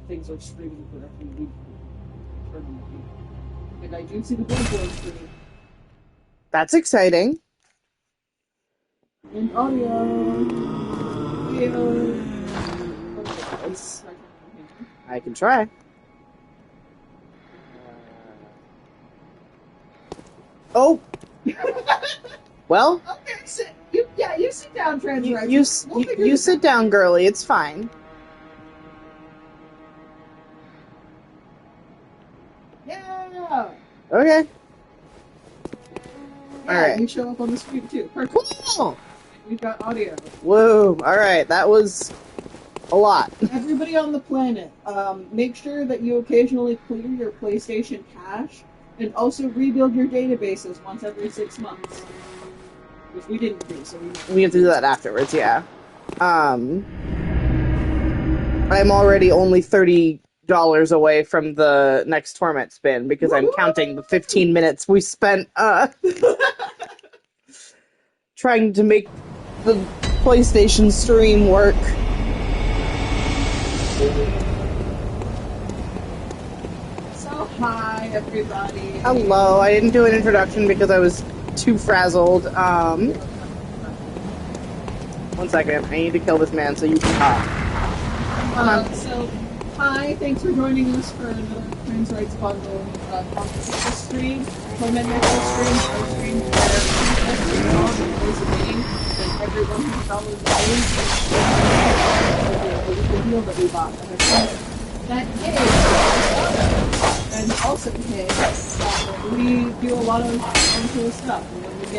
things are streaming correctly. We turn on the feed. And I do see the Bloodborne stream. That's exciting. And audio. Video. I can try. Oh! Well? Okay, you sit down, Transrider. You sit down, girly. It's fine. Yeah! Okay. Yeah, Alright. you show up on the screen too. Perfect. Cool! We've got audio. Whoa. Alright, that was a lot. Everybody on the planet, make sure that you occasionally clear your PlayStation cache and also rebuild your databases once every 6 months. Which we didn't do, so We have to do that afterwards, yeah. I'm already only $30 away from the next torment spin because I'm counting the 15 minutes we spent trying to make the PlayStation stream work. So hi everybody. Hello, I didn't do an introduction because I was too frazzled. One second, I need to kill this man so you can talk. So, hi, thanks for joining us for another Trans Rights Bundle consciousness stream. Torment Network stream, our stream where every dog plays a game, and everyone who follows the game is the deal that we bought. That and also, we do a lot of cool stuff.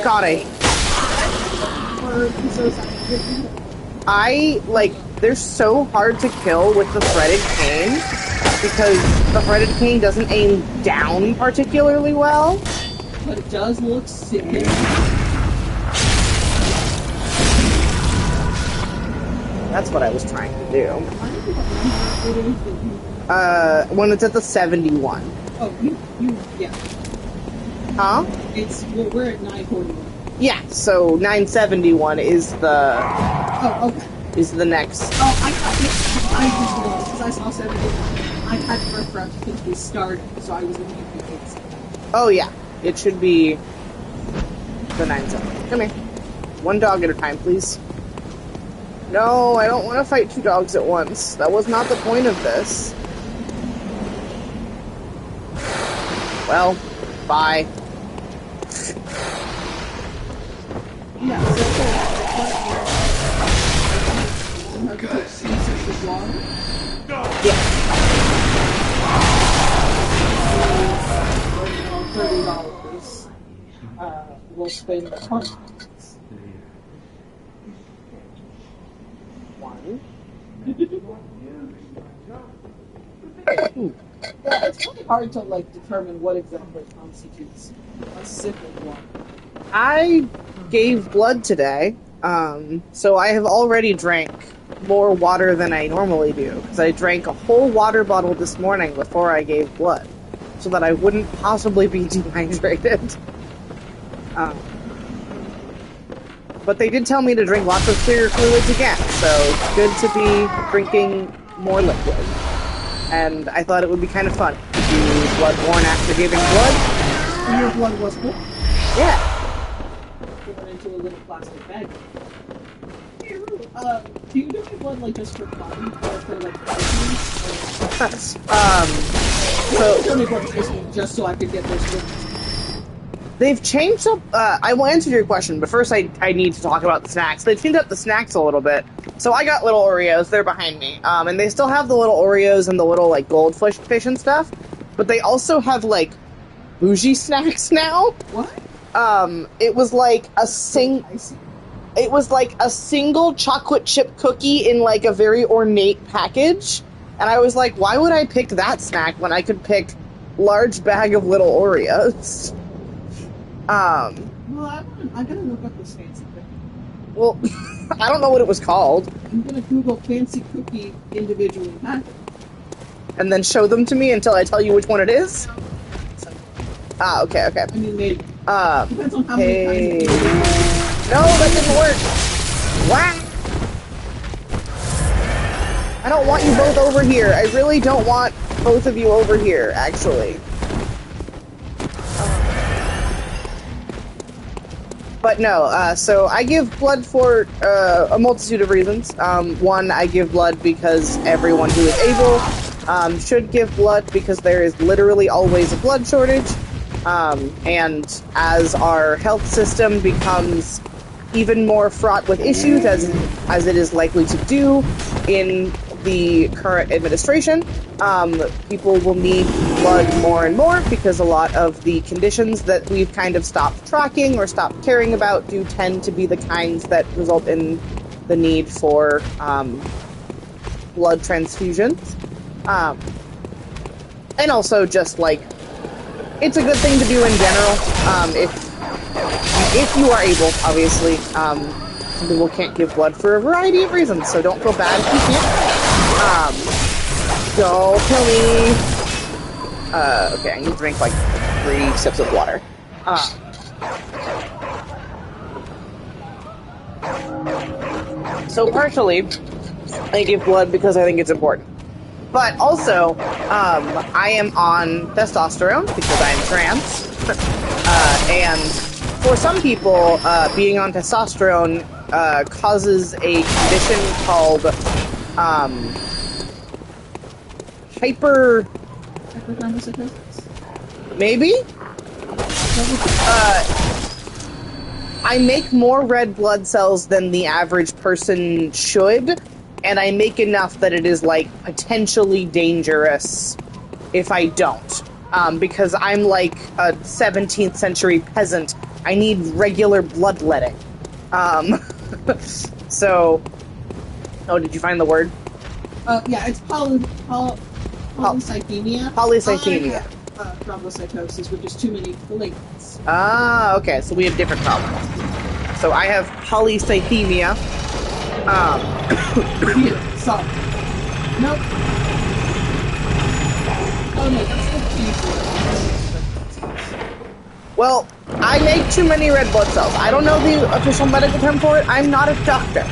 Got it. They're so hard to kill with the threaded cane because the threaded cane doesn't aim down particularly well. But it does look sick. That's what I was trying to do. When it's at the 71. Oh, yeah. Huh? We're at 941. Yeah, so 971 is the... Oh, okay. Is the next... Oh, I just realized, because I saw 71. I had to refresh since we started, so I was looking at the 8. Oh, yeah. It should be the 970. Come here. One dog at a time, please. No, I don't want to fight 2 dogs at once. That was not the point of this. Well, bye. Yeah, so Yeah. $30. We'll spend 20. Yeah, it's really hard to determine what exactly constitutes a sip of water. I gave blood today, so I have already drank more water than I normally do, because I drank a whole water bottle this morning before I gave blood, so that I wouldn't possibly be dehydrated. But they did tell me to drink lots of clear fluids again, so it's good to be drinking more liquid. And I thought it would be kind of fun to do Bloodborne after giving blood. And your blood was full? Yeah. Put it into a little plastic bag. Hey, Rue, do you do your blood just for fun? Or for pleasure? So Tell me what just so I could get those things. they've changed up. I will answer your question, but first I need to talk about the snacks. They've changed up the snacks a little bit. So I got little Oreos. They're behind me, and they still have the little Oreos and the little goldfish fish and stuff. But they also have bougie snacks now. What? It was It was a single chocolate chip cookie in a very ornate package, and I was like, why would I pick that snack when I could pick large bag of little Oreos? Well, I gotta look up this fancy cookie. Well, I don't know what it was called. I'm gonna Google fancy cookie individually packaged. And then show them to me until I tell you which one it is? Ah, okay. I mean, maybe. Depends on how Hey. many times. No, that didn't work! Wow! I don't want you both over here. I really don't want both of you over here, actually. But no, so I give blood for a multitude of reasons. One, I give blood because everyone who is able should give blood because there is literally always a blood shortage. And as our health system becomes even more fraught with issues, as it is likely to do in the current administration, people will need blood more and more because a lot of the conditions that we've kind of stopped tracking or stopped caring about do tend to be the kinds that result in the need for blood transfusions. And also just like, it's a good thing to do in general, if you are able, obviously. Some people can't give blood for a variety of reasons, so don't feel bad if you can't. Don't kill me. Okay, I need to drink like 3 sips of water. So partially, I give blood because I think it's important. But also, I am on testosterone because I am trans. And for some people, being on testosterone causes a condition called Hyperthrombocytosis? Maybe? I make more red blood cells than the average person should, and I make enough that it is, like, potentially dangerous if I don't. Because I'm like a 17th century peasant. I need regular bloodletting. So... Oh, did you find the word? Yeah, it's polycythemia. Polycythemia. I have thrombocytosis, which is too many platelets. Ah, okay, so we have different problems. So I have polycythemia. Here, sorry. Nope. Oh no, that's the cheese. Well, I make too many red blood cells. I don't know the official medical term for it. I'm not a doctor.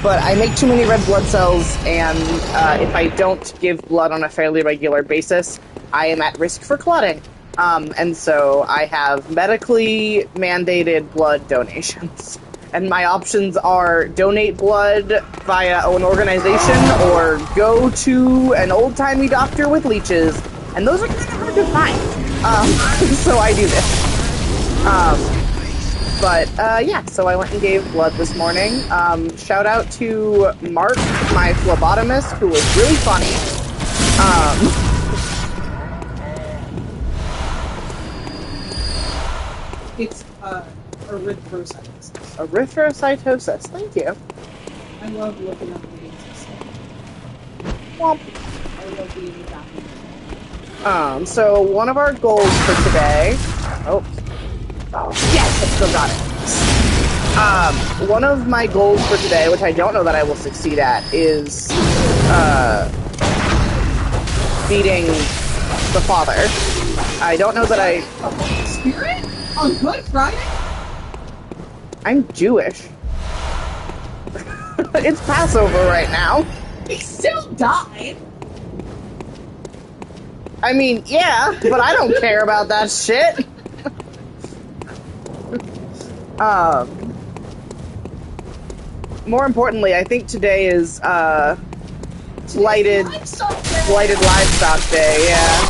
But I make too many red blood cells, and if I don't give blood on a fairly regular basis, I am at risk for clotting. And so I have medically mandated blood donations. And my options are donate blood via an organization or go to an old-timey doctor with leeches. And those are kind of hard to find. So I do this. Yeah, so I went and gave blood this morning. Shout out to Mark, my phlebotomist, who was really funny. It's erythrocytosis. Erythrocytosis, thank you. I love looking up names and stuff. Womp. I love being documented. So one of our goals for today... Oh, yes, I still got it. One of my goals for today, which I don't know that I will succeed at, is feeding the father. I don't know that I... The Holy Spirit? On Good Friday? I'm Jewish. It's Passover right now. He still died. I mean, yeah, but I don't care about that shit. More importantly, I think today is Blighted Livestock Day, yeah.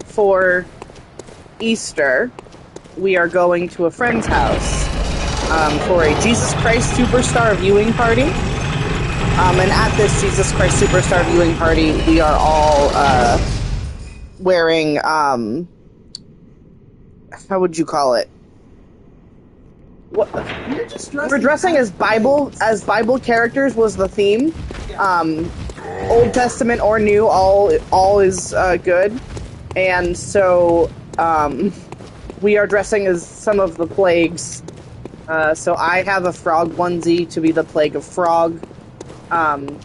For Easter, we are going to a friend's house for a Jesus Christ Superstar viewing party. And at this Jesus Christ Superstar viewing party, we are all wearing, how would you call it? What? We're dressing as Bible characters was the theme. Yeah. Old Testament or New, all is good. And so we are dressing as some of the plagues. So I have a frog onesie to be the plague of frog.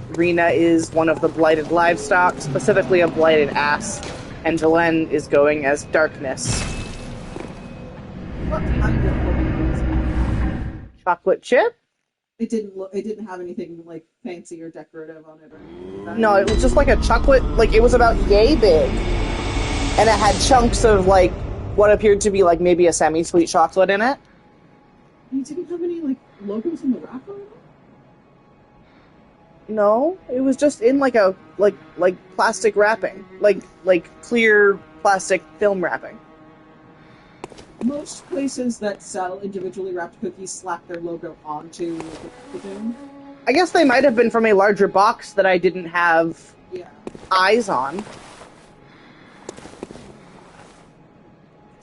Rena is one of the blighted livestock, specifically a blighted ass. And Delenn is going as darkness. What kind of cookie was it? Chocolate chip? It didn't look. It didn't have anything like fancy or decorative on it or anything like that. No, it was just like a chocolate, like it was about yay big. And it had chunks of like what appeared to be like maybe a semi-sweet chocolate in it. You didn't have any like logos in the wrapper? No, it was just in like a like plastic wrapping. Like clear plastic film wrapping. Most places that sell individually wrapped cookies slap their logo onto the packaging. I guess they might have been from a larger box that I didn't have Yeah. eyes on.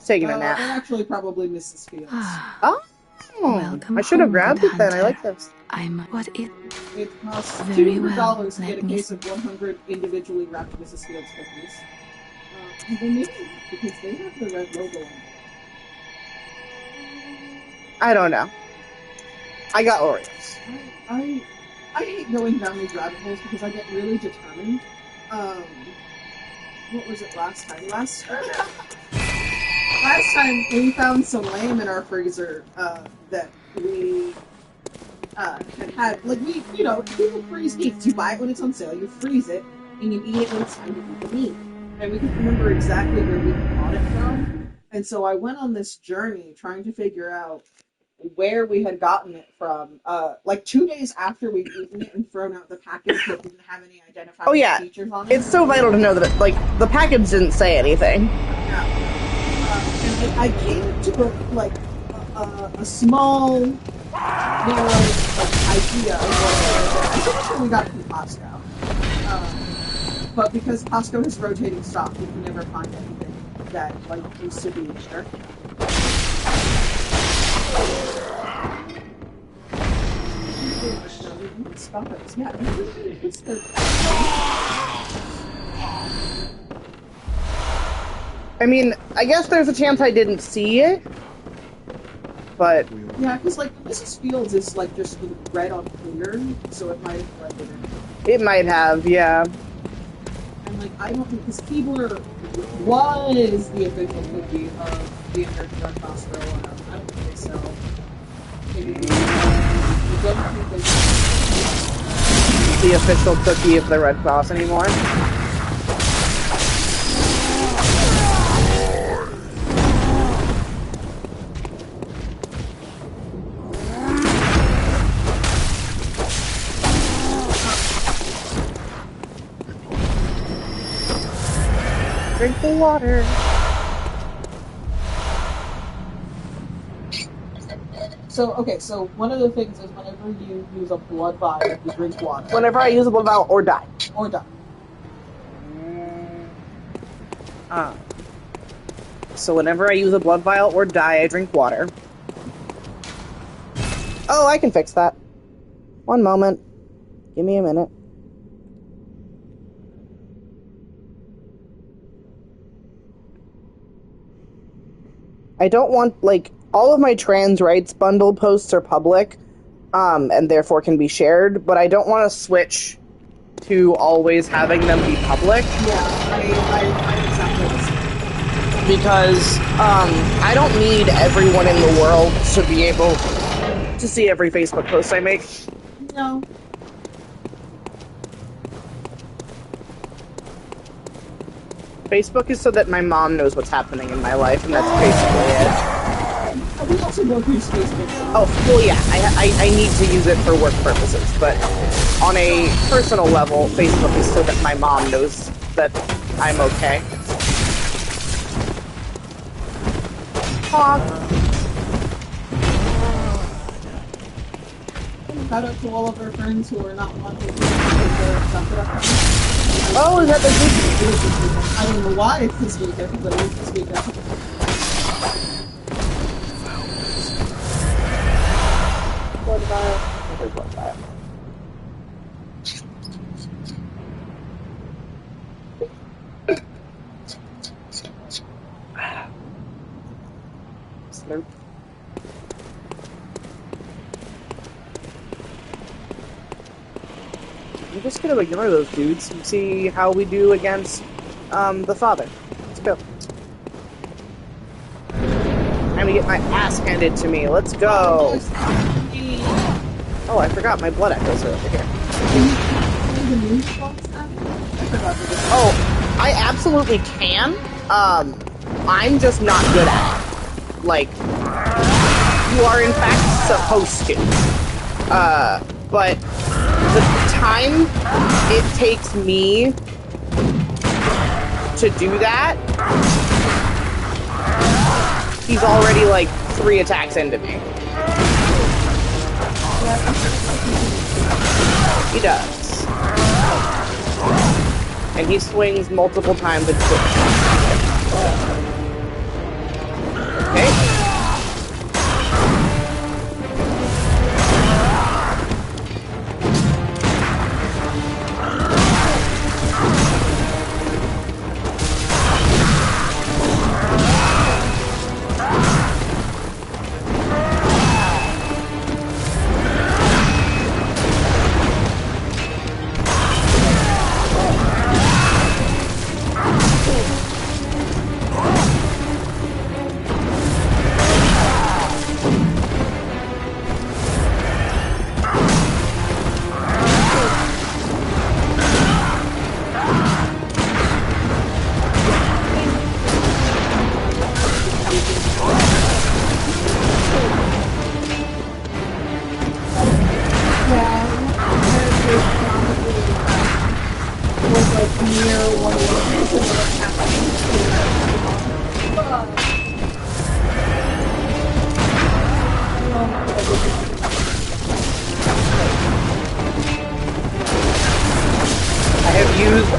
Taking a nap. They're actually probably Mrs. Fields. Oh, Welcome I should have home, grabbed good it then. I hunter. like this. What is... It costs Very $200 well, to get let a me- case of 100 individually wrapped Mrs. Fields cookies. They need them because they have the red logo on them. I don't know. I got Oreos. I hate going down these rabbit holes because I get really determined. What was it last time? Last time we found some lamb in our freezer that we had like you freeze meats. You buy it when it's on sale, you freeze it, and you eat it when it's time to eat the meat. And we could remember exactly where we bought it from. And so I went on this journey trying to figure out where we had gotten it from. Like 2 days after we'd eaten it and thrown out the package that didn't have any identifying features on it. It's so vital to know that like the package didn't say anything. Yeah. And I came to a small, narrow idea of what it was. I'm pretty sure we got it from Costco. But because Costco has rotating stock, you can never find anything that like used to be there. Yeah, it's the... I mean, I guess there's a chance I didn't see it, but Yeah, because like Mrs. Fields is like just red on clear, so it might have blended in. it might have, yeah. And like I don't think because Keebler was the official cookie of the American Red Cross for a while. I don't think they sell. Maybe I don't think they sell. The official cookie of the Red Cross anymore. Drink the water. So one of the things is whenever you use a blood vial, you drink water. Whenever I use a blood vial or die. Or die. So whenever I use a blood vial or die, I drink water. Oh, I can fix that. One moment. Give me a minute. I don't want, like, all of my trans rights bundle posts are public, and therefore can be shared, but I don't want to switch to always having them be public. Yeah, I exactly the same. Because I don't need everyone in the world to be able to see every Facebook post I make. No. Facebook is so that my mom knows what's happening in my life, and that's basically it. We also both use Facebook. Oh, well, yeah, I need to use it for work purposes, but on a personal level, Facebook is so that my mom knows that I'm okay. Shout out to all of our friends who are not wanting to put their stuff up. Oh, is that the It is this weekend. I don't know why it's this weekend, but it is this weekend. blood vial? Another blood vial. Slurp. I'm just gonna ignore those dudes and see how we do against the father. Let's go. I'm time to get my ass handed to me. Let's go. Oh, I forgot my blood echoes are over here. Oh, I absolutely can. I'm just not good at it. Like, you are in fact supposed to. But the time it takes me to do that, he's already like 3 attacks into me. He does. And he swings multiple times and swings. Okay.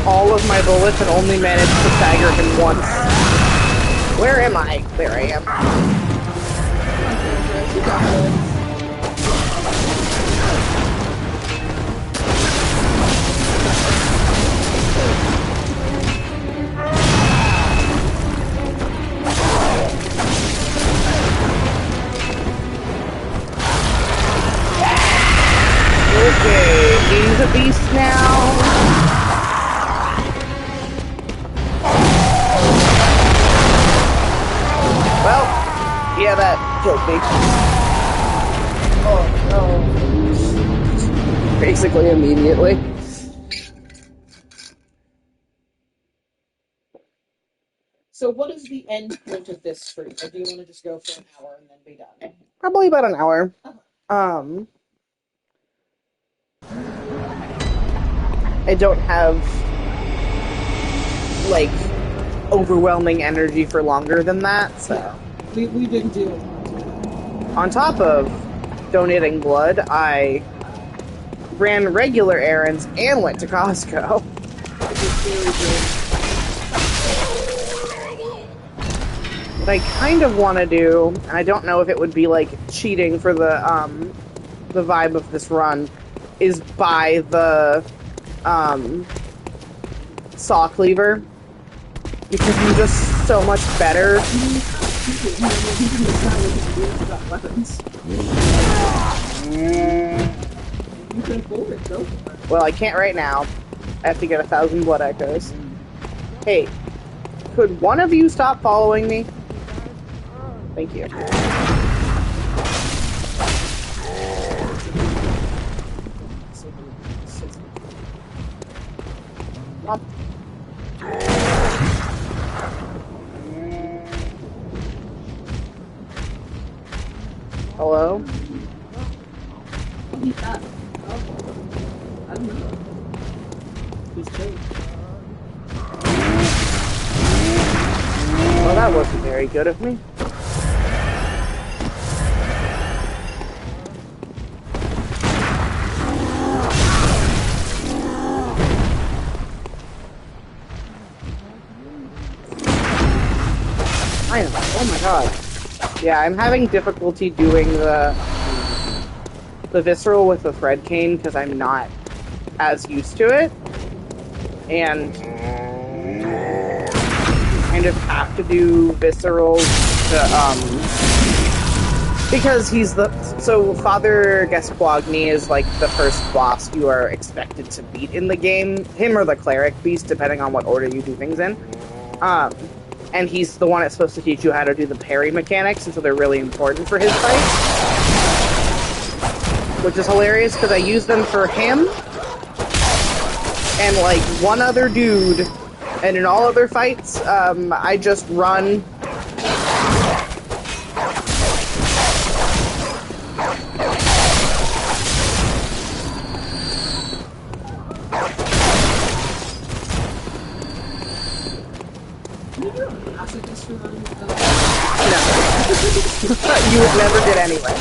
All of my bullets and only managed to stagger him once. Where am I? There I am. Okay, he's a beast now. Well, yeah, that killed me. Oh, no. Basically, immediately. So what is the end point of this stream? Or do you want to just go for an hour and then be done? Probably about an hour. I don't have, like, overwhelming energy for longer than that, so. Yeah, we didn't do it. On top of donating blood, I ran regular errands and went to Costco. What I kind of want to do, and I don't know if it would be like cheating for the vibe of this run, is buy the saw cleaver, because I'm just so much better. Well, I can't right now. I have to get 1,000 blood echoes. Hey, could one of you stop following me? Thank you. Up. Hello? He's not. I don't know. He's changed. Well, that wasn't very good of me. Oh my god. Yeah, I'm having difficulty doing the visceral with the thread cane because I'm not as used to it. And kind of have to do visceral to, because he's so Father Gaspoigny is like the first boss you are expected to beat in the game. Him or the cleric beast, depending on what order you do things in. and he's the one that's supposed to teach you how to do the parry mechanics, and so they're really important for his fight. Which is hilarious because I use them for him and like one other dude, and in all other fights, I just run. You would never get anyway.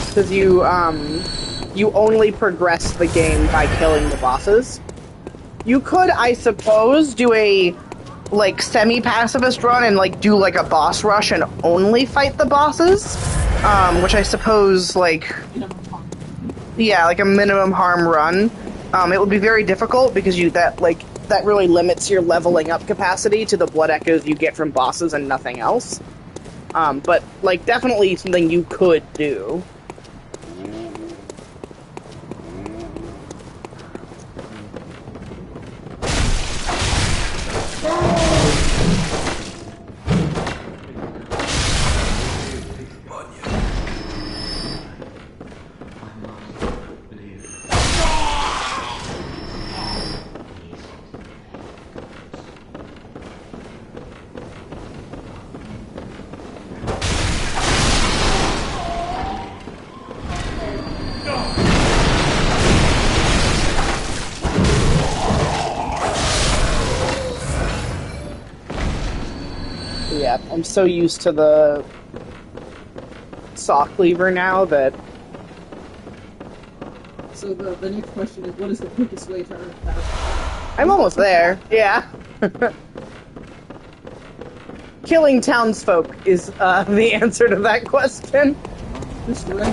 Because you only progress the game by killing the bosses. You could, I suppose, do a, like, semi-pacifist run and, like, do, like, a boss rush and only fight the bosses. Which I suppose, like... Yeah, like a minimum harm run. It would be very difficult because that really limits your leveling up capacity to the blood echoes you get from bosses and nothing else. But, like, definitely something you could do. Yeah, I'm so used to the saw cleaver now that... So the next question is, what is the quickest way to earn 1,000? I'm almost there, yeah. Killing townsfolk is the answer to that question. Just regular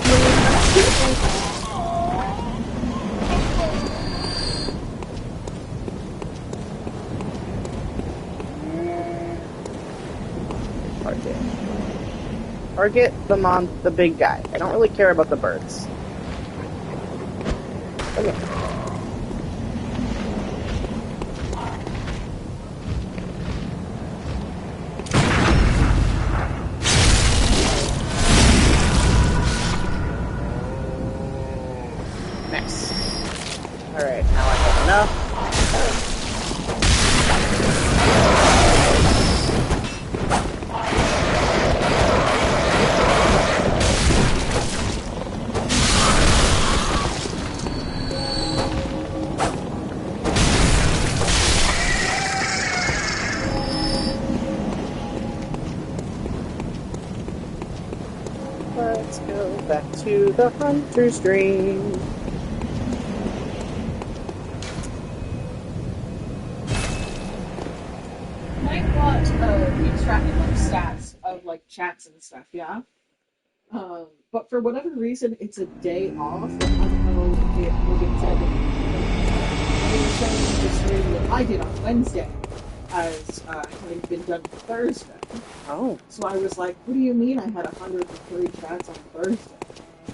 Target the big guy. I don't really care about the birds. Okay. Nice. Alright, now I have enough. Let's go back to the hunter's dream. I got extracted like stats of like chats and stuff, yeah. But for whatever reason, it's a day off. And I don't know if we'll get to it. They were showing the stream that I did on Wednesday as having been done Thursday. Oh. So I was like, what do you mean I had 103 chats on Thursday?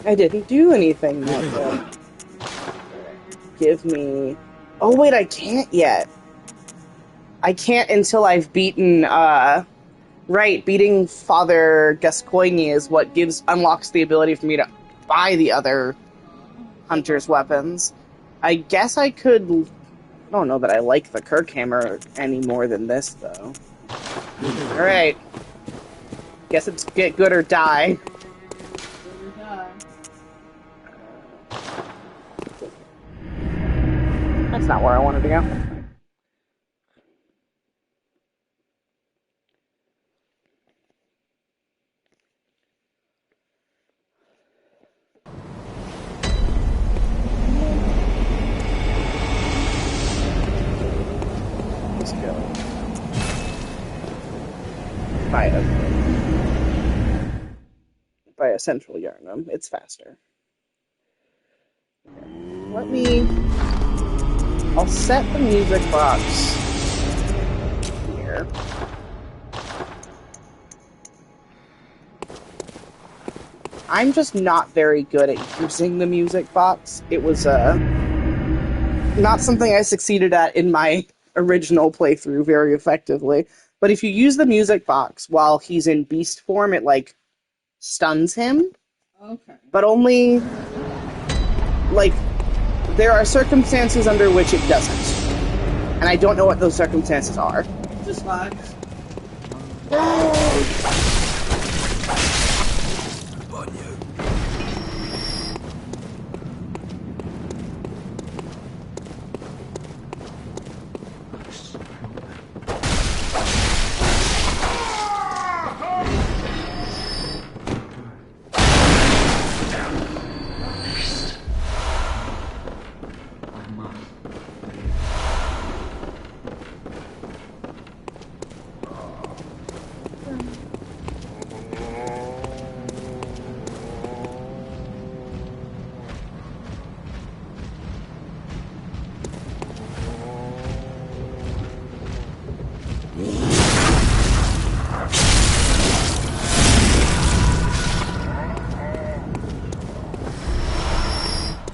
I didn't do anything that Give me... Oh, wait, I can't yet. I can't until I've beaten, Right, beating Father Gascoigne is what unlocks the ability for me to buy the other hunter's weapons. I guess I could... I don't know that I like the Kirkhammer any more than this, though. Alright. Guess it's get good or die. That's not where I wanted to go. Let's go. By a central Yarnum. It's faster. Okay. Let me... I'll set the music box here. I'm just not very good at using the music box. It was not something I succeeded at in my original playthrough very effectively. But if you use the music box while he's in beast form, it, like, stuns him. Okay. But only, like, there are circumstances under which it doesn't. And I don't know what those circumstances are. Just vibes.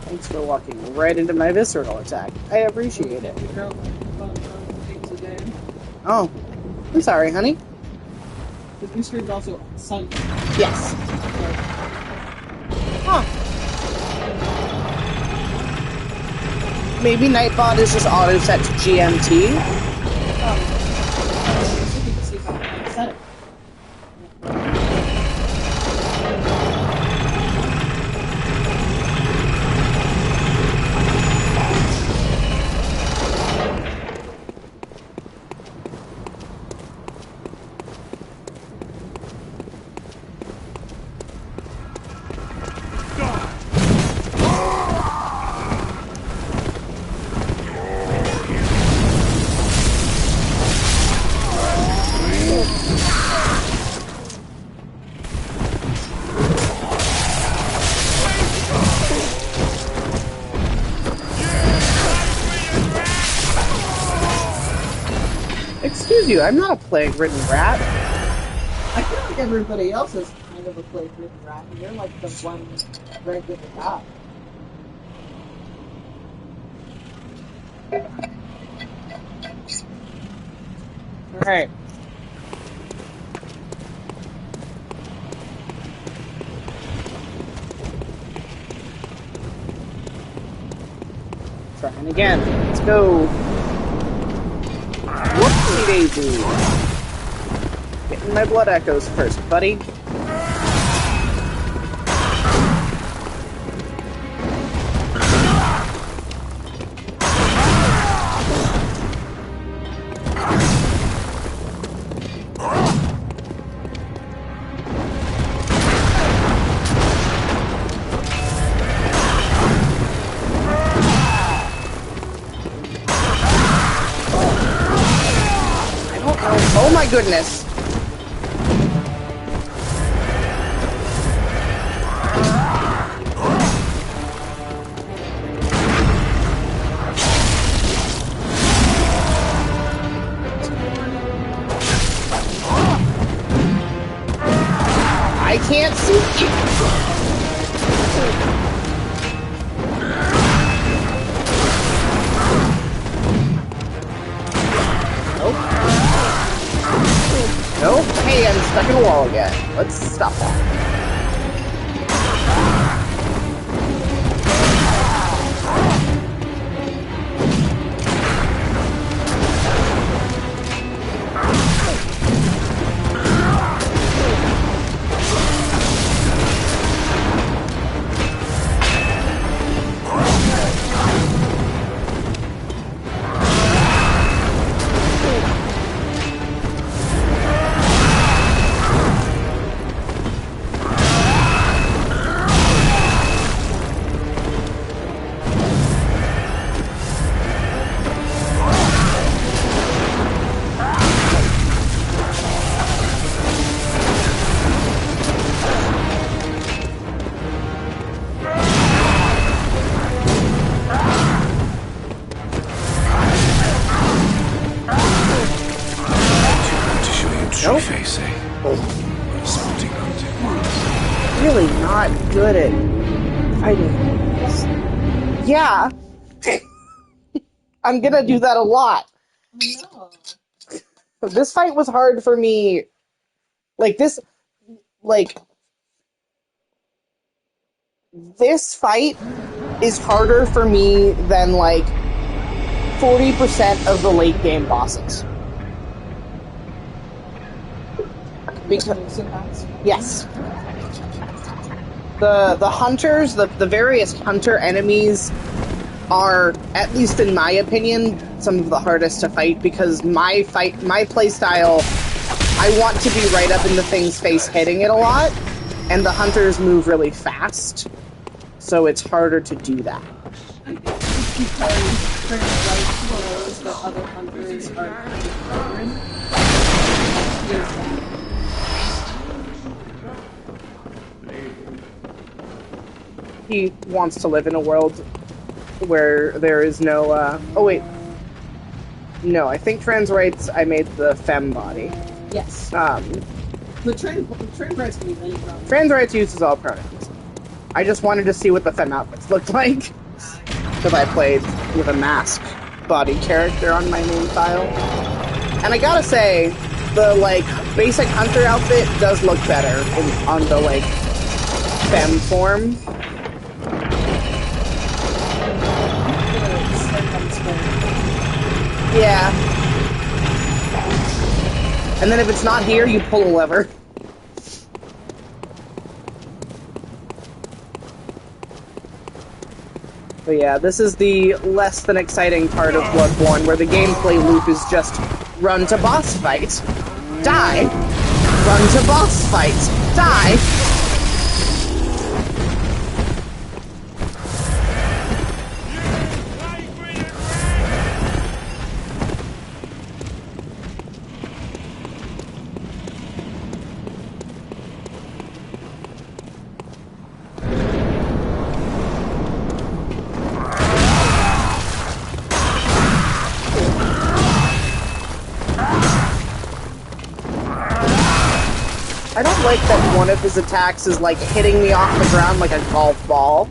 Thanks for walking right into my visceral attack. I appreciate it. Things a day. Oh, I'm sorry, honey. The new stream's also Sunday. Yes. Huh. Maybe Nightbot is just auto set to GMT. So you can see how I set it. Excuse you, I'm not a plague-ridden rat. I feel like everybody else is kind of a plague-ridden rat, and you're like the one regular guy. Alright. Trying again. Let's go. Whoopsie daisy. Getting my blood echoes first, buddy. Oh my goodness. I can't see you. Nope. Hey, I'm stuck in a wall again. Let's stop that. Nope. Face, eh? Something Really not good at fighting. Yeah. I'm gonna do that a lot. No. This fight was hard for me. Like, this fight is harder for me than, like, 40% of the late game bosses. Because, yes. The hunters, the various hunter enemies are, at least in my opinion, some of the hardest to fight because my playstyle, I want to be right up in the thing's face hitting it a lot, and the hunters move really fast, so it's harder to do that. I think it's because Frank White knows that other hunters are kind of He wants to live in a world where there is no, oh wait. No, I think trans rights, I made the femme body. Yes. The trans rights can be many problems. Trans rights uses all pronouns. I just wanted to see what the femme outfits looked like. Because I played with a mask body character on my main file. And I gotta say, the, like, basic hunter outfit does look better on the, like, femme form. Yeah. And then if it's not here, you pull a lever. But yeah, this is the less than exciting part of Bloodborne, where the gameplay loop is just run to boss fight, die, run to boss fight, die. I don't like that one of his attacks is like hitting me off the ground like a golf ball.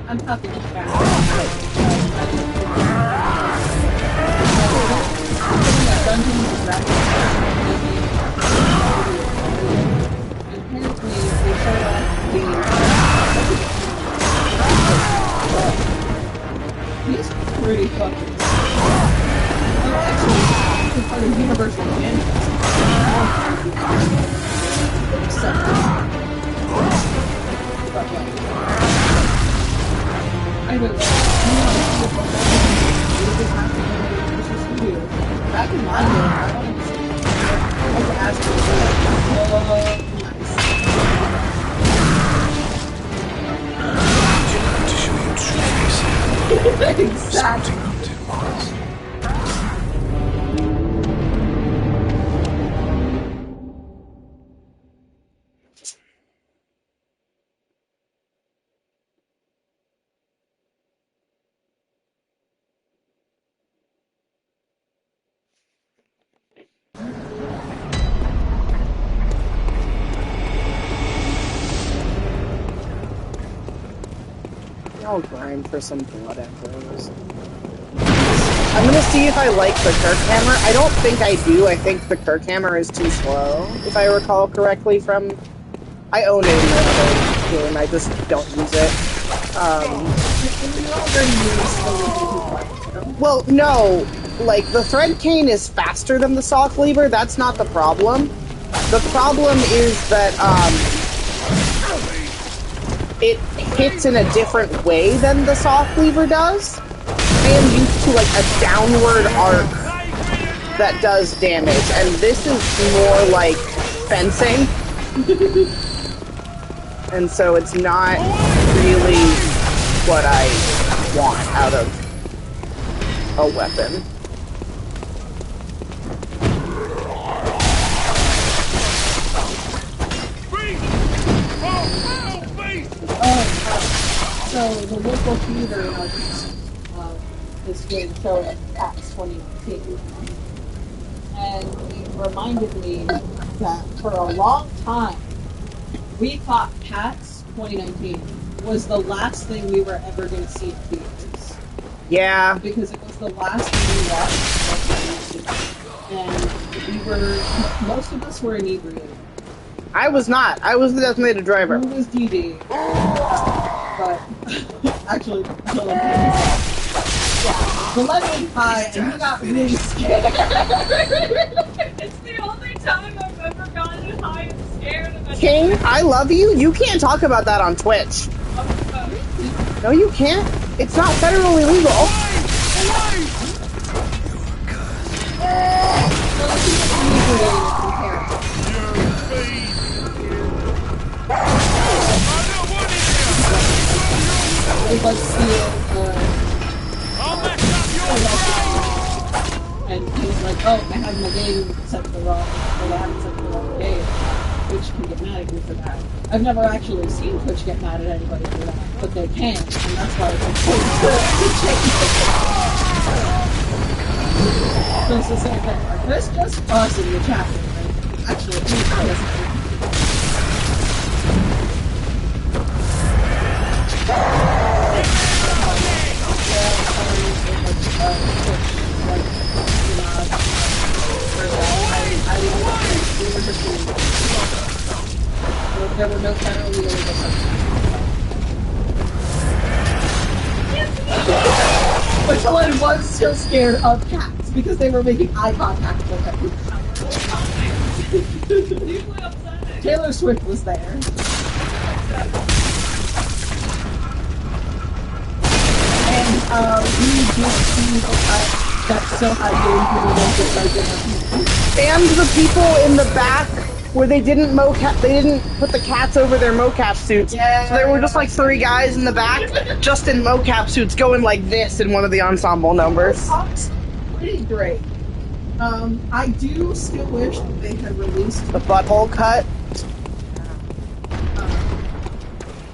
I'm happy with that. He's pretty fucking. Actually, he's part of Universal I would back in my day, I was asking To show you true face. exactly. Something up to Mars. I'll grind for some blood echoes. I'm gonna see if I like the Kirk hammer. I don't think I do. I think the Kirk hammer is too slow, if I recall correctly from... I own it in another game, I just don't use it. Well, no. Like, the Thread Cane is faster than the Saw Cleaver, that's not the problem. The problem is that, it hits in a different way than the Saw Cleaver does. I am used to, like, a downward arc that does damage, and this is more like fencing. And so it's not really what I want out of a weapon. So the local theater in our is doing a show at Cats 2019. And it reminded me that for a long time, we thought Cats 2019 was the last thing we were ever going to see in theaters. Yeah. Because it was the last thing we watched. And we were, most of us were inebriated. I was not. I was the designated driver. Who was DD? But actually, Dylan the lemon pie, and he got really scared. It's the only time I've ever gotten high and scared of King, I love you. You can't talk about that on Twitch. No, you can't. It's not federally legal. Let's see and he was like, oh, I have my game set to the wrong, or I haven't set to the wrong game. Twitch can get mad at me for that. I've never actually seen Twitch get mad at anybody for that, but they can, and that's why it's important to change it. So it's the same thing. Chris just us in the chat room, right? Actually, he doesn't. There were no federally illegal substances. But Helen was still scared of cats because they were making eye contact with her. Taylor Swift was there. And we did see that still had And the people in the back where they didn't put the cats over their mocap suits. Yeah. So there were just like 3 guys in the back, just in mocap suits, going like this in one of the ensemble numbers. It's pretty great. I do still wish that they had released The butthole cut.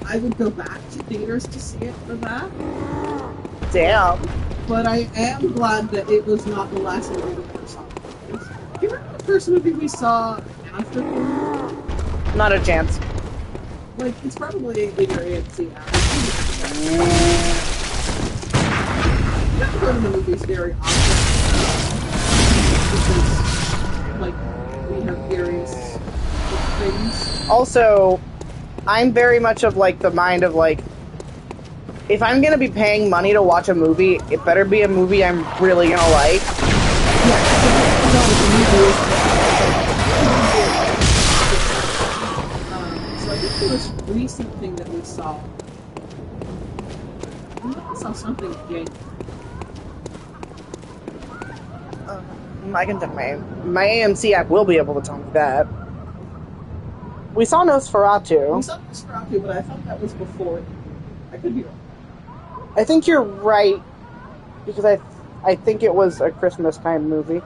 I would go back to theaters to see it for that. Damn. But I am glad that it was not the last movie we ever saw. Do you remember the first movie we saw after Corona? Not a chance. Like, it's probably in your AMC now. You don't go to the movies very often. Because, like, we have various things. Also, I'm very much of like the mind of like, if I'm gonna be paying money to watch a movie, it better be a movie I'm really gonna like. So I think the most recent thing that we saw, I saw something in January. I can tell my AMC app will be able to tell me that. We saw Nosferatu. We saw Nosferatu, but I thought that was before. I could be wrong. I think you're right, because I think it was a Christmas time movie.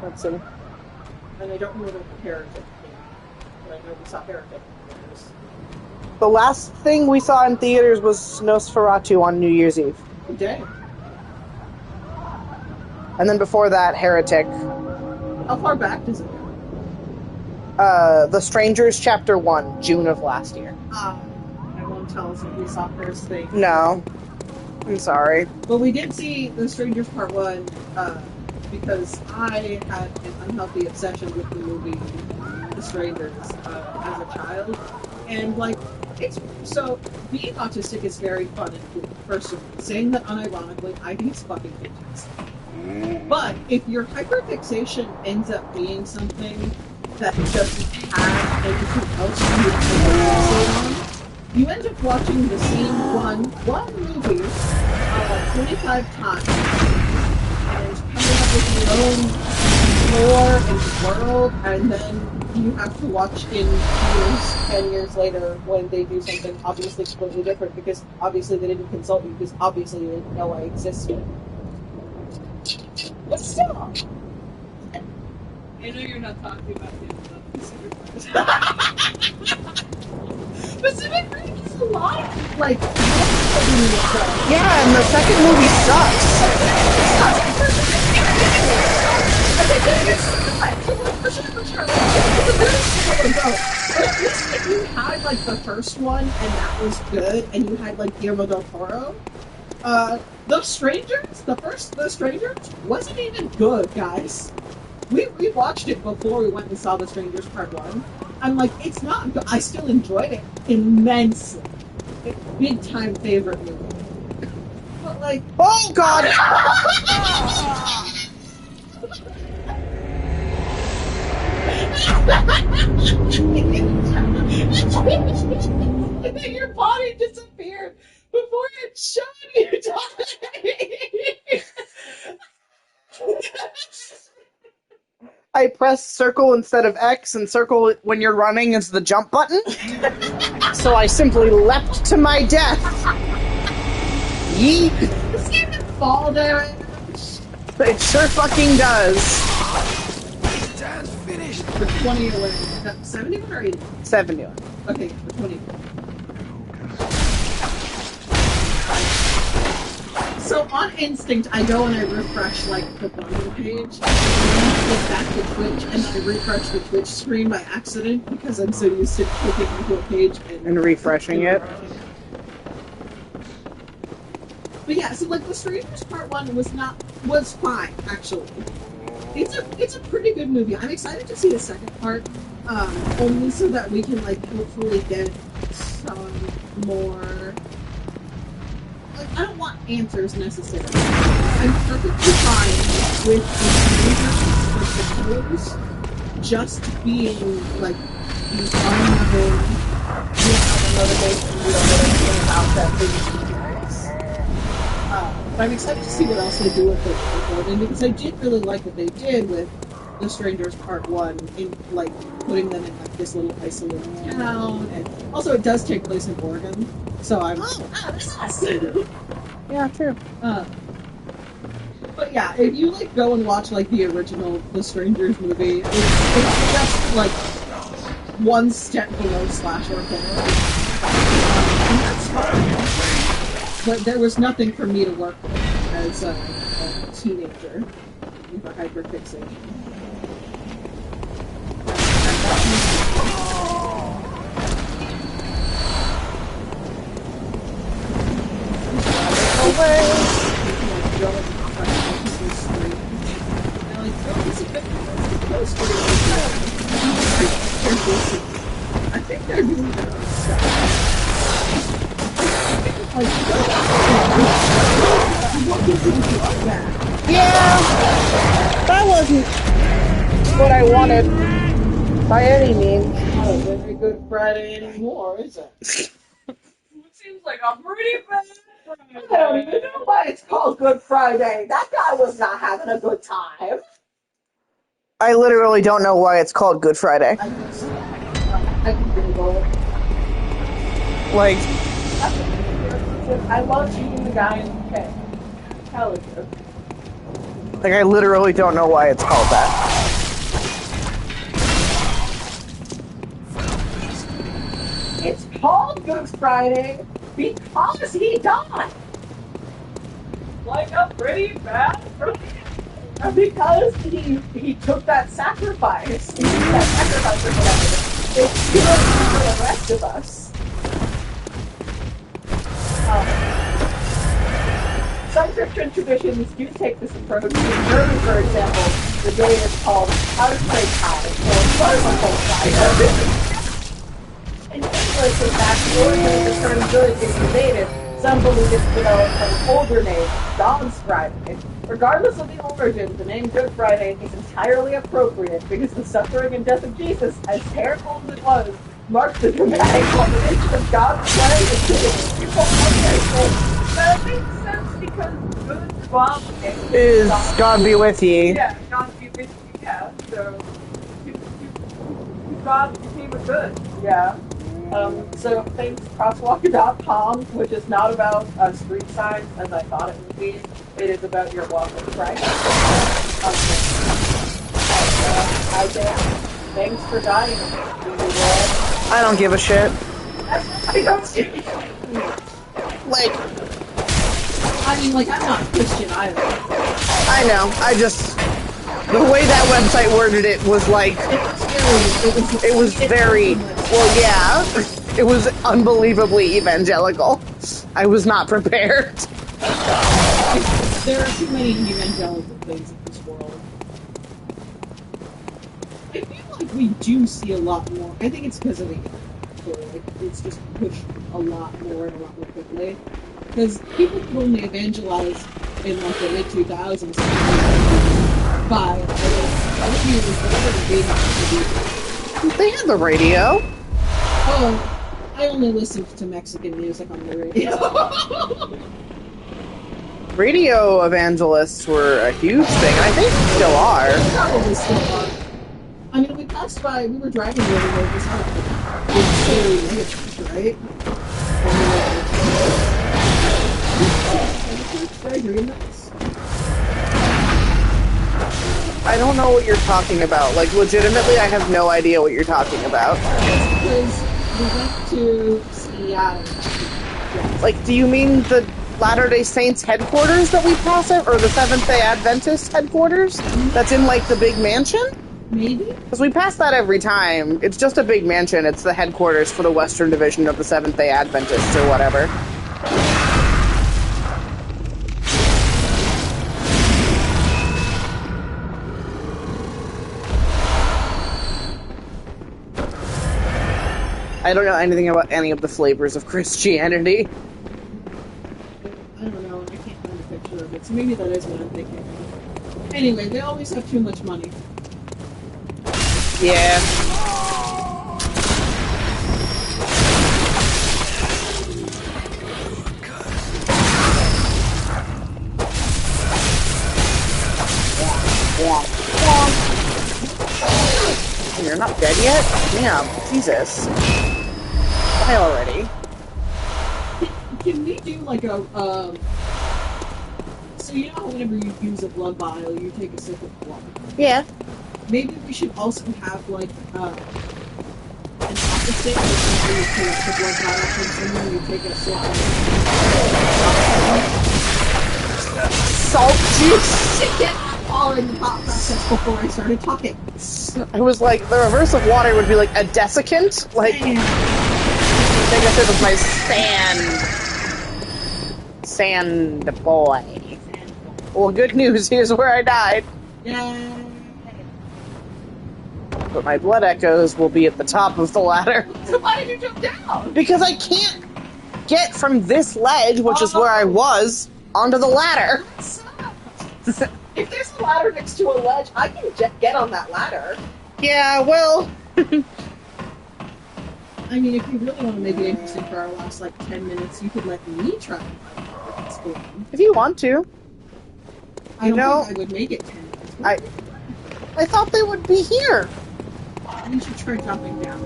Let's see. And I don't remember the Heretic, but I know we saw Heretic in theaters. The last thing we saw in theaters was Nosferatu on New Year's Eve. Dang. And then before that, Heretic. How far back does it go? The Strangers Chapter 1, June of last year. I won't tell us if we saw first thing. No. I'm sorry. But we did see The Strangers Part 1, because I had an unhealthy obsession with the movie The Strangers as a child. And, like, so being autistic is very fun and cool, first of all. Saying that unironically, I think it's fucking fantastic. But if your hyperfixation ends up being something that doesn't have anything else you can fixate on, you end up watching the same one movie 25 times and coming up with your own lore and world, and then you have to watch in years, 10 years later, when they do something obviously completely different, because obviously they didn't consult you, because obviously they didn't know I existed. But still! I know you're not talking about him, but Pacific Pacific Rim is a lot of, like, Yeah, and the second movie sucks. But at least if you had like the first one and that was good, and you had like Guillermo del Toro, The Strangers, The Strangers wasn't even good, guys. We watched it before we went and saw The Strangers Part 1. I'm like, it's not good. I still enjoyed it immensely. Big time favorite movie. But like, Oh god! your body disappeared before it showed you dying. I press circle instead of X, and circle when you're running is the jump button. So I simply leapt to my death. Yeet. This game didn't fall damage. It sure fucking does. Dan's finished. For 20 away. 71 or 80? 71. Okay, for 20. So on instinct, I go and I refresh like the bundle page, and then I get back to Twitch, and I refresh the Twitch screen by accident because I'm so used to clicking into a page And refreshing it. But yeah, so like The Strangers Part 1 was fine, actually. It's a pretty good movie. I'm excited to see the second part, only so that we can like hopefully get some more. Like, I don't want answers necessarily. I'm perfectly fine with the Strangers just being like these unknown, we have another base and we don't know anything about that thing. But I'm excited to see what else they do with the building, because I did really like what they did with The Strangers Part 1 in like putting them in like this little isolated town, and also it does take place in Oregon, so I'm Yeah, true. But yeah, if you like go and watch like the original The Strangers movie, it's just like one step below slasher horror, and that's fine. But there was nothing for me to work with as a teenager with a hyperfixation. I think they're doing their own stuff. Yeah, that wasn't what I wanted by any means. Not a very good Friday anymore, is it? It seems like a pretty bad Friday. I don't even know why it's called Good Friday. That guy was not having a good time. I literally don't know why it's called Good Friday. I can Google it. Like, I love shooting the guy in the head. Hell is it? like I literally don't know why it's called that. It's called Good Friday because he died. Like a pretty bad Friday. Because he took that sacrifice. He took that sacrifice or whatever. It's good for the rest of us. Some Christian traditions do take this approach. In German, for example, the day is called Karfreitag, or Karfreitag. In English, in fact, the origin of the term good is debated. Some believe it's developed from an older name, God's Friday. Regardless of the origin, the name Good Friday is entirely appropriate because the suffering and death of Jesus, as terrible as it was, marked the dramatic culmination of God's plan to save people from their sins. That makes sense because good Friday Is God be with ye? Yeah, God be with you, yeah, so God became a good. Yeah. So thanks crosswalker.com, which is not about street signs as I thought it would be. It is about your walk with Christ. Isaiah, thanks for dying. I don't give a shit. I don't Like, I mean, like, I'm not Christian either. I know. I just the way that website worded it was like it was very well. Yeah, it was unbelievably evangelical. I was not prepared. There are too many evangelical things in this world. I feel like we do see a lot more. I think it's because of the like, it's just pushed a lot more and a lot more quickly. Because people could only evangelize in like the mid 2000s by other years later They had the radio. Oh, I only listened to Mexican music on the radio. Radio evangelists were a huge thing, and I think still are. Probably still are. I mean, we passed by, we were driving the other way, we saw it. Right? I don't know what you're talking about. Like, legitimately, I have no idea what you're talking about. Because we went to Seattle. Yes. Like, do you mean the Latter-day Saints headquarters that we pass it, or the Seventh-day Adventist headquarters? That's in, like, the big mansion? Maybe? Because we pass that every time. It's just a big mansion. It's the headquarters for the Western Division of the Seventh-day Adventists, or whatever. I don't know anything about any of the flavors of Christianity. I don't know, I can't find a picture of it, so maybe that is what I'm thinking of. Anyway, they always have too much money. Yeah. You're not dead yet? Damn, Jesus. Die already. Can we do like a, so you know whenever you use a blood vial, you take a sip of blood? Yeah. Maybe we should also have like, an opposite, where you take the blood vial from someone, you take a sip of Salt juice! to get all in the thought process before I started talking. I was like, the reverse of water would be like a desiccant? Like, take a sip of my sand boy. Well, good news, here's where I died. Yay! But my blood echoes will be at the top of the ladder. So why did you jump down? Because I can't get from this ledge, which is where I was, onto the ladder. If there's a ladder next to a ledge, I can get on that ladder. Yeah, well... I mean, if you really want to make it interesting for our last, like, 10 minutes, you could let me try and find it. Spoon. if you want to. I don't know- think I would make it 10 minutes. I thought they would be here. You should try jumping down.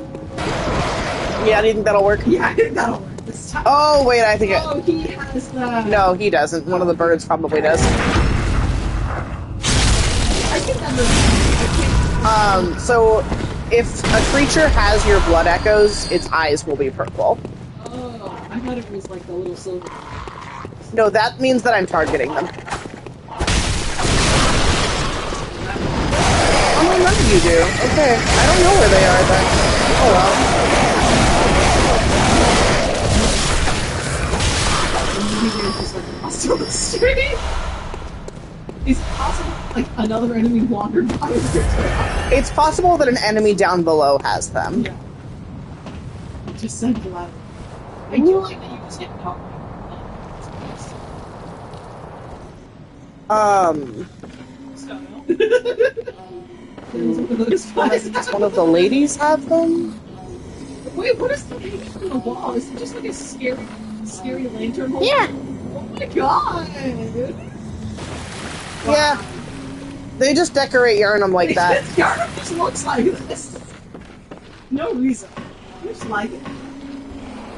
Yeah, do you think that'll work? Yeah, I think that'll work this time. Oh, wait, I think it... Oh, he has the... No, he doesn't. One of the birds probably does. I think that was... So if a creature has your blood echoes, its eyes will be purple. Oh, I thought it was like the little silver. No, that means that I'm targeting them. Oh, no, none of you do. Okay, I don't know where they are then. Oh Maybe they're just like across the street. Is it possible like another enemy wandered by and picked it up? well. It's possible that an enemy down below has them. Yeah. It just said loud. I do like that you just get talk. Does one of the ladies have them? Wait, what is the hanging on the wall? Is it just like a scary lantern hole? Yeah. Oh my god! Yeah. They just decorate Yarnum like that. Yarnum just looks like this. No reason. I just like it.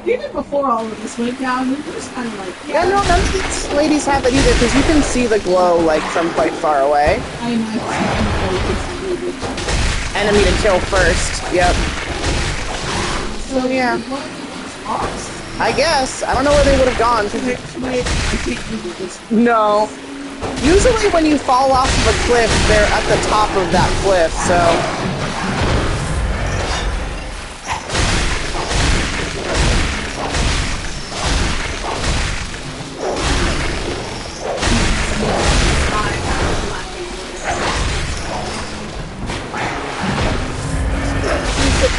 Even before all of this went down, we were just kind of like, Yeah, no, none of these ladies have it either, because you can see the glow, like, from quite far away. I imagine it's really good. Enemy to kill first. Yep. So, yeah. One of these ops. I guess. I don't know where they would have gone. Wait, I can't do this. No. Usually when you fall off of a cliff, they're at the top of that cliff, so...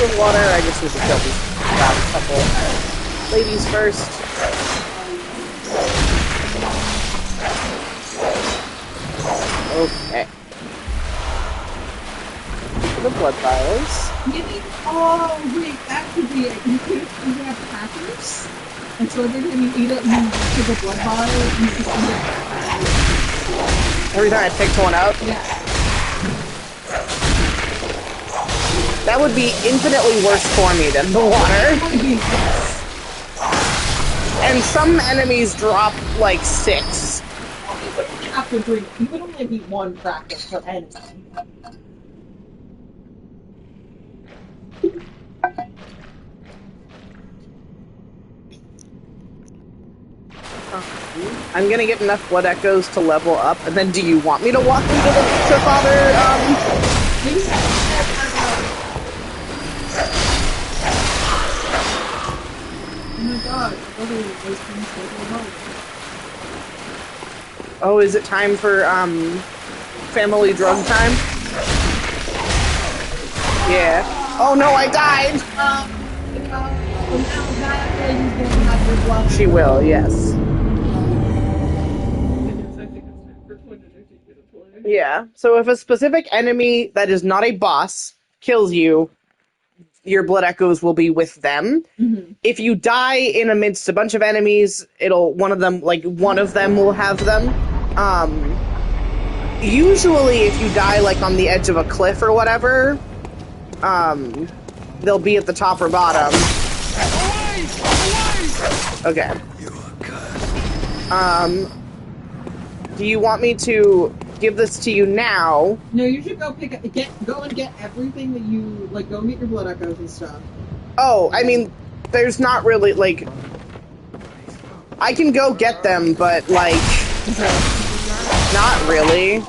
With water, I just need to kill these last couple ladies first. Okay. The blood vials. Maybe, oh wait, that could be it. You could have crackers, and so every time you eat it, you take a blood vial, you just eat it. Every time I picked one up? Yeah. That would be infinitely worse for me than the water. And some enemies drop like 6. After drink, you would only eat 1 cracker per enemy. I'm gonna get enough blood echoes to level up, and then do you want me to walk you to Father, Oh my god, literally those things take a moment. Oh, is it time for, family drug time? Yeah. Oh no, I died! She will, yes. Yeah, so if a specific enemy that is not a boss kills you, your blood echoes will be with them. Mm-hmm. If you die in amidst a bunch of enemies, one of them will have them. Usually if you die like on the edge of a cliff or whatever, they'll be at the top or bottom. Okay. Do you want me to give this to you now? No, you should go go and get everything that you like. Go and get your blood echoes and stuff. Oh, I mean, there's not really like. I can go get them, but like, not really.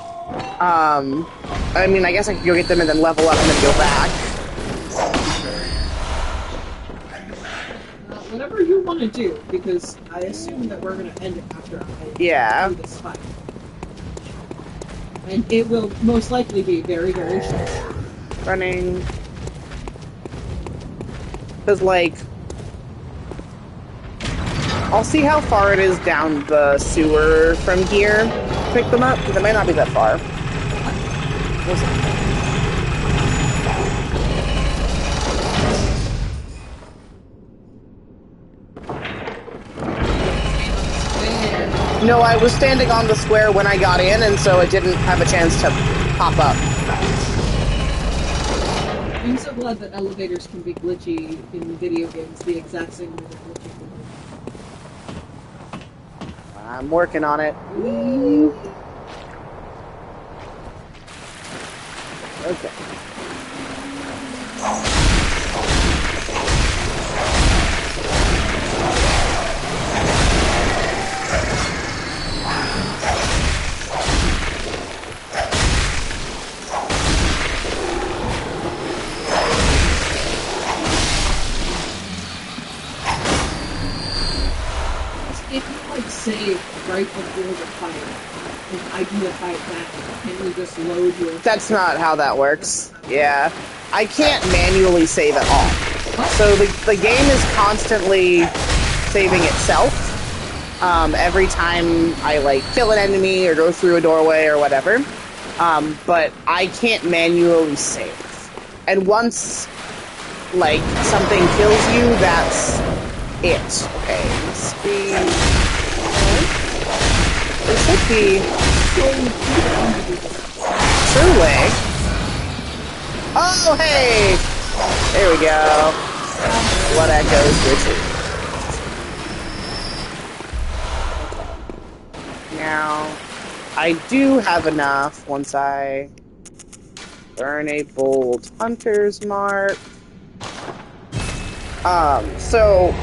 I mean, I guess I could go get them and then level up and then go back. Whatever you want to do, because I assume that we're going to end it after I do this fight. And it will most likely be very, very short. Running. Because, like, I'll see how far it is down the sewer from here to pick them up, because it might not be that far. We'll see. No, I was standing on the square when I got in, and so it didn't have a chance to pop up. I'm so glad that elevators can be glitchy in video games the exact same way they're glitchy. I'm working on it. Okay. If you like save right before the fight, and I do the fight back, can you just load your... That's not how that works. Yeah. I can't manually save at all. So the game is constantly saving itself. Every time I, like, kill an enemy or go through a doorway or whatever. But I can't manually save. And once, like, something kills you, that's it. Okay, must be... There should be... Truly. Oh, hey! There we go. Blood echoes retreat. Now, I do have enough once I burn a bold hunter's mark. So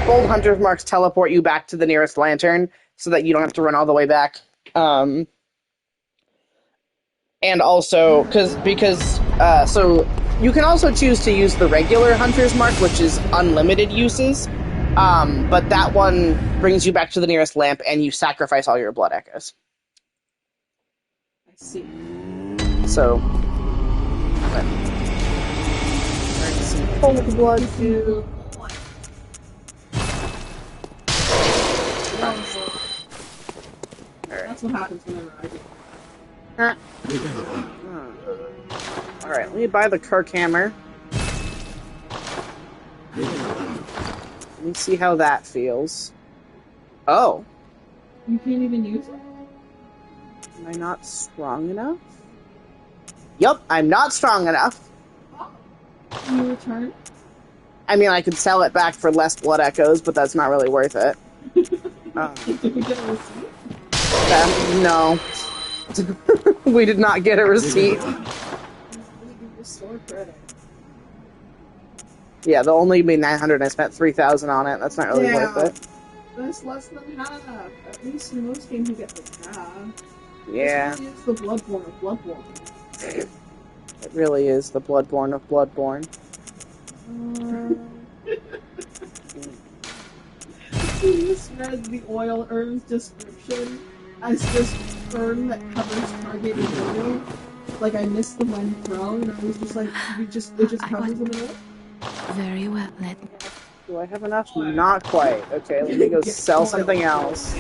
bold hunter's marks teleport you back to the nearest lantern so that you don't have to run all the way back. And also, so you can also choose to use the regular hunter's mark, which is unlimited uses. But that one brings you back to the nearest lamp, and you sacrifice all your blood echoes. I see. So, some cold blood too. That's what happens whenever I do. Alright, let me buy the Kirk hammer. Let me see how that feels. Oh. You can't even use it? Am I not strong enough? Yup, I'm not strong enough. Oh. Can you return? I mean, I could sell it back for less blood echoes, but that's not really worth it. Did we get a receipt? No. We did not get a receipt. Restore credit. Yeah, they'll only be 900 and I spent 3,000 on it. That's not really worth it. That's less than half. At least in most games you get the half. Yeah. This really is the Bloodborne of Bloodborne. It really is the Bloodborne of Bloodborne. You just read the oil herb's description as just fern that covers targeted oil. Like I missed the when thrown, and I was just like, it just covers the oil. Very well, Do I have enough? Not quite. Okay, let me go sell something else.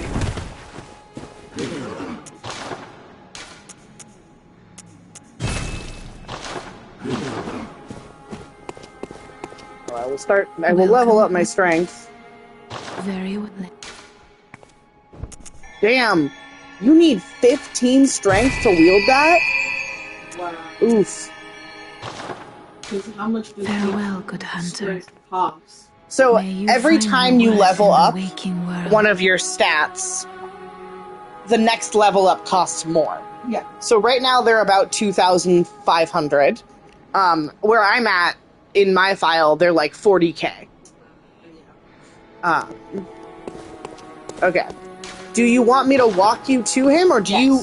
I will level up my strength. Very well. Damn! You need 15 strength to wield that? Wow. Oof. Because how much does Farewell, good hunter. Pops? So, every time you level up one one of your stats, the next level up costs more. Yeah. So right now they're about 2,500. Where I'm at, in my file, they're like 40k. Okay. Do you want me to walk you to him, or do you...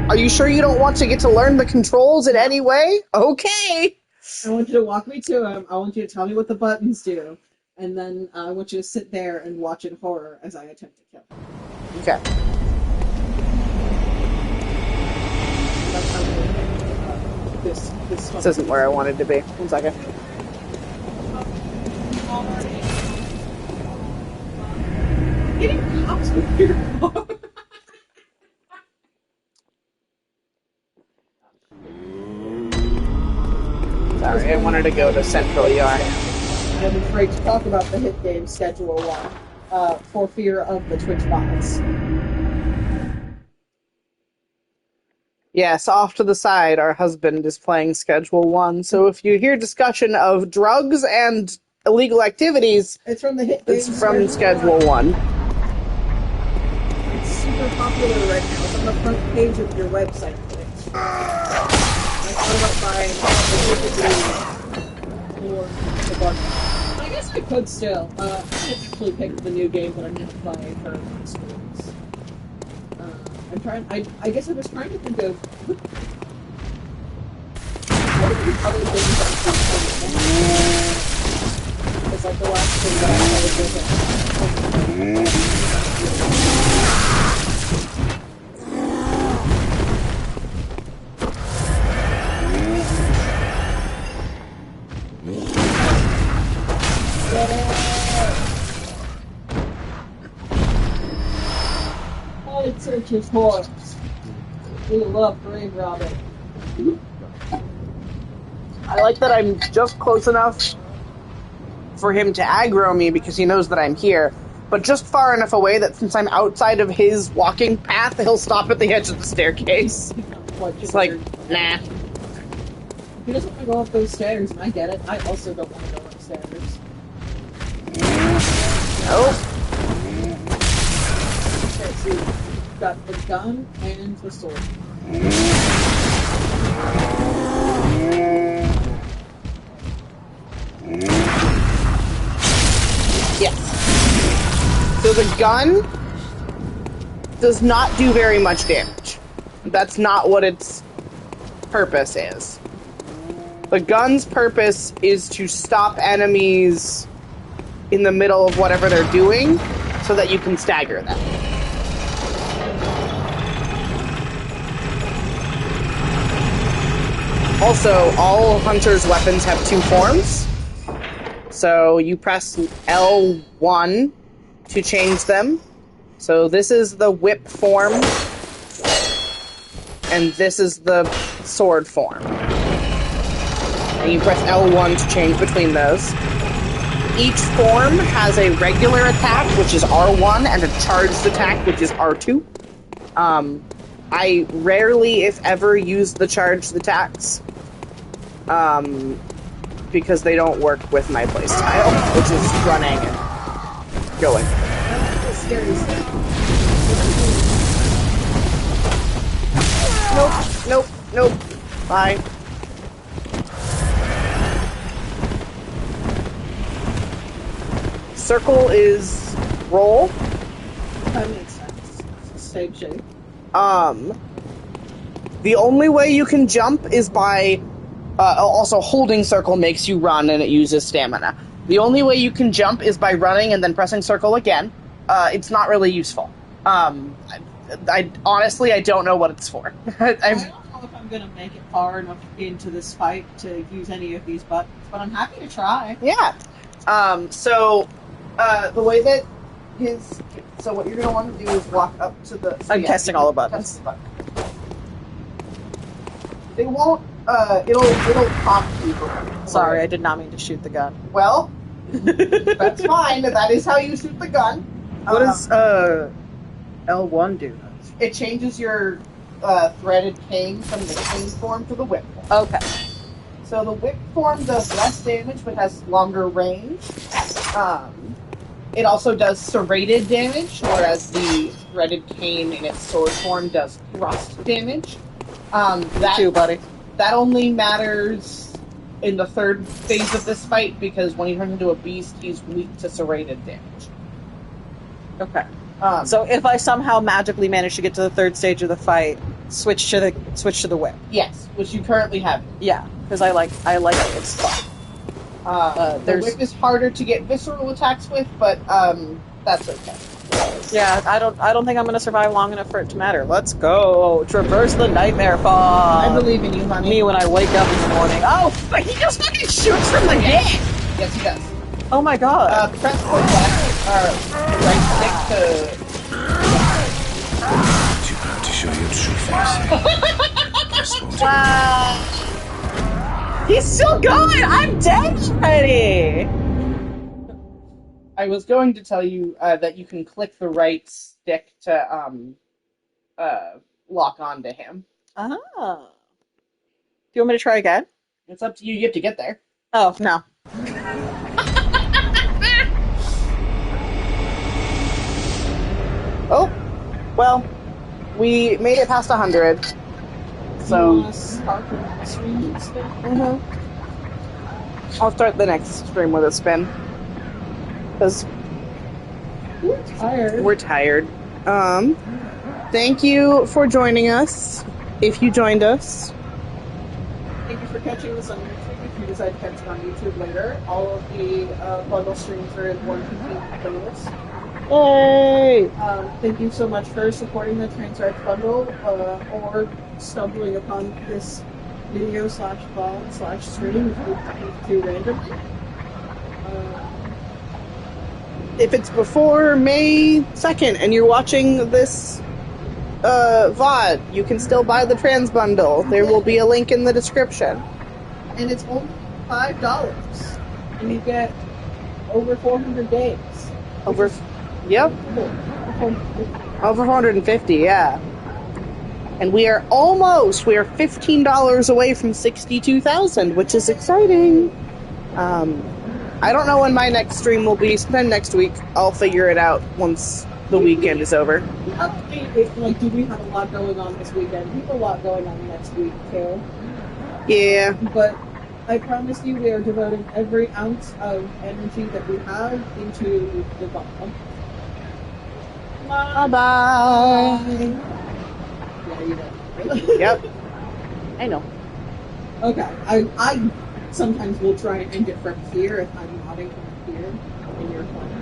Are you sure you don't want to get to learn the controls in any way? Okay! I want you to walk me to him, I want you to tell me what the buttons do, and then I want you to sit there and watch in horror as I attempt to kill him. Okay. That's how this This isn't where I wanted to be. 1 second. Getting cops with your car. Sorry, I wanted to go to Central Yard. I'm afraid to talk about the hit game Schedule 1 for fear of the Twitch bots. Yes, off to the side, our husband is playing Schedule 1, so if you hear discussion of drugs and illegal activities, It's from the hit game. it's from Schedule 1. It's super popular right now. It's on the front page of your website, Twitch. I thought about buying for the button. I guess I could still. I actually picked the new game, but I'm not buying for streams. I'm trying. I guess I was trying to think of what are the other things I could do. It's like the last thing that I I'd search his horse. We love grave robbing. I like that I'm just close enough for him to aggro me because he knows that I'm here, but just far enough away that since I'm outside of his walking path, he'll stop at the edge of the staircase. It's like, nah. He doesn't want to go up those stairs, and I get it. I also don't want to go upstairs. Nope. Okay, so you've got the gun and the sword. Yes. So the gun does not do very much damage. That's not what its purpose is. The gun's purpose is to stop enemies in the middle of whatever they're doing so that you can stagger them. Also, all hunters' weapons have two forms. So you press L1 to change them. So this is the whip form, and this is the sword form. And you press L1 to change between those. Each form has a regular attack, which is R1, and a charged attack, which is R2. I rarely, if ever, use the charged attacks. Because they don't work with my playstyle, which is running and going. That's scary stuff. Nope. Bye. Circle is roll. That makes sense. Same shape. The only way you can jump is by also holding circle makes you run and it uses stamina. The only way you can jump is by running and then pressing circle again. It's not really useful. I honestly, I don't know what it's for. I don't know if I'm going to make it far enough into this fight to use any of these buttons, but I'm happy to try. Yeah. So the way that so what you're going to want to do is walk up to the... So I'm testing all the buttons. test the button. They won't, it'll prompt you. Sorry, I did not mean to shoot the gun. Well, that's fine. That is how you shoot the gun. What does L1 do? It changes your threaded cane from the cane form to the whip form. Okay. So the whip form does less damage but has longer range. It also does serrated damage, whereas the threaded cane in its sword form does thrust damage. That You too, buddy. That only matters in the third phase of this fight because when he turns into a beast, he's weak to serrated damage. Okay. So if I somehow magically manage to get to the third stage of the fight, switch to the whip. Yes, which you currently have. Yeah, because I like it. It's fun. The whip is harder to get visceral attacks with, but that's okay. Yeah, I don't think I'm going to survive long enough for it to matter. Let's go traverse the nightmare fog. I believe in you, honey. Me when I wake up in the morning. Oh, but he just fucking shoots from the hip. Yes, he does. Oh my god. Press the left or right stick to. Too proud to show your true face. Wow. He's still going. I'm dead already. I was going to tell you that you can click the right stick to lock onto him. Ah. Do you want me to try again? It's up to you. You have to get there. Oh no. Oh, well, we made it past 100. So, I'll start the next stream with a spin. Because we're tired. Thank you for joining us. If you joined us. Thank you for catching this on YouTube. If you decide to catch it on YouTube later, all of the bundle streams are in one complete playlist. Yay! Thank you so much for supporting the Trans Rights Bundle or stumbling upon this video /vlog/stream if you do randomly. If it's before May 2nd and you're watching this VOD, you can still buy the Trans Bundle. There will be a link in the description. And it's only $5. And you get over 400 days. Yep. Over 450, yeah. And we are $15 away from 62,000, which is exciting. I don't know when my next stream will be. Sometime next week. I'll figure it out once the weekend is over. Like, do we have a lot going on this weekend? We have a lot going on next week, too. Yeah. But I promise you we are devoting every ounce of energy that we have into the bomb. Bye-bye. Yeah, you know. Yep. I know. Okay, I sometimes will try and end it from here if I'm nodding from here in your corner.